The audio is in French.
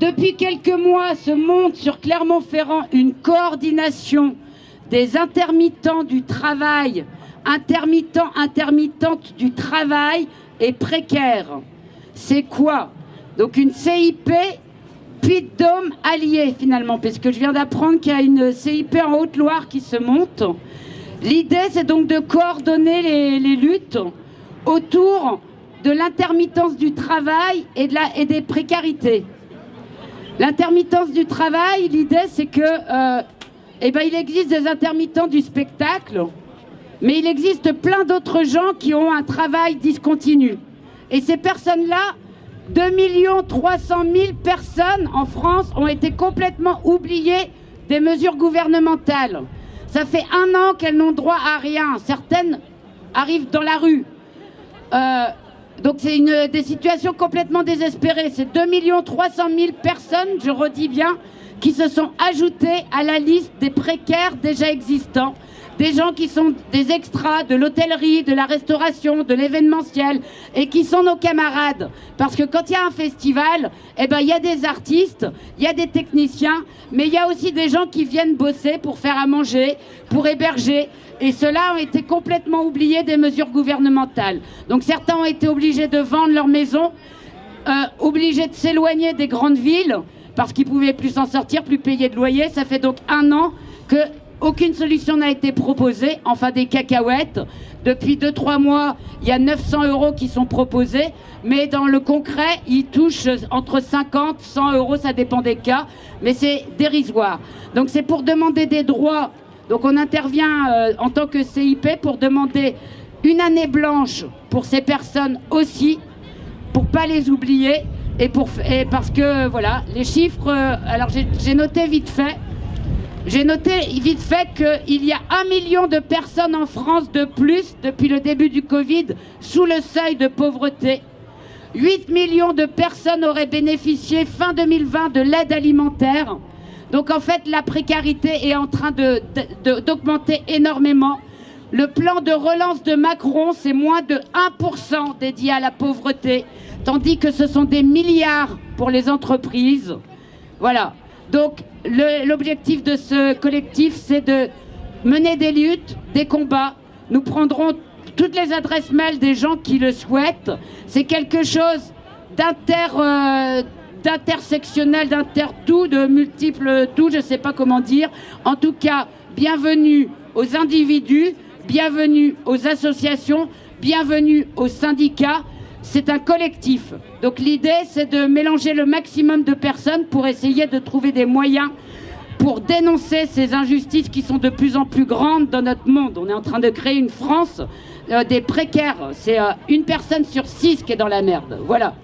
Depuis quelques mois se monte sur Clermont-Ferrand une coordination des intermittents du travail, intermittentes du travail et précaires. C'est quoi? Donc une CIP Puy-de-Dôme alliée finalement, parce que je viens d'apprendre qu'il y a une CIP en Haute-Loire qui se monte. L'idée, c'est donc de coordonner les luttes autour de l'intermittence du travail et des précarités. L'intermittence du travail, l'idée, c'est que il existe des intermittents du spectacle, mais il existe plein d'autres gens qui ont un travail discontinu. Et ces personnes-là, 2 300 000 personnes en France ont été complètement oubliées des mesures gouvernementales. Ça fait 1 an qu'elles n'ont droit à rien. Certaines arrivent dans la rue. Donc c'est des situations complètement désespérées. C'est 2 300 000 personnes, je redis bien, qui se sont ajoutées à la liste des précaires déjà existants. Des gens qui sont des extras de l'hôtellerie, de la restauration, de l'événementiel et qui sont nos camarades. Parce que quand il y a un festival, il y a des artistes, il y a des techniciens, mais il y a aussi des gens qui viennent bosser pour faire à manger, pour héberger. Et ceux-là ont été complètement oubliés des mesures gouvernementales. Donc certains ont été obligés de vendre leur maison, obligés de s'éloigner des grandes villes parce qu'ils ne pouvaient plus s'en sortir, plus payer de loyer. Ça fait donc 1 an que aucune solution n'a été proposée, enfin des cacahuètes. Depuis 2-3 mois, il y a 900 € qui sont proposés, mais dans le concret, ils touchent entre 50 et 100 €, ça dépend des cas, mais c'est dérisoire. Donc c'est pour demander des droits. Donc on intervient en tant que CIP pour demander une année blanche pour ces personnes aussi, pour pas les oublier, et parce que voilà, les chiffres, alors j'ai noté vite fait. J'ai noté vite fait qu'il y a 1 million de personnes en France de plus depuis le début du Covid sous le seuil de pauvreté. 8 millions de personnes auraient bénéficié fin 2020 de l'aide alimentaire. Donc en fait, la précarité est en train d'augmenter énormément. Le plan de relance de Macron, c'est moins de 1% dédié à la pauvreté, tandis que ce sont des milliards pour les entreprises. Voilà. Donc l'objectif de ce collectif, c'est de mener des luttes, des combats. Nous prendrons toutes les adresses mail des gens qui le souhaitent. C'est quelque chose d'intersectionnel, d'intertout, de multiples tout, je ne sais pas comment dire. En tout cas, bienvenue aux individus, bienvenue aux associations, bienvenue aux syndicats. C'est un collectif. Donc l'idée, c'est de mélanger le maximum de personnes pour essayer de trouver des moyens pour dénoncer ces injustices qui sont de plus en plus grandes dans notre monde. On est en train de créer une France des précaires. C'est 1 personne sur 6 qui est dans la merde. Voilà.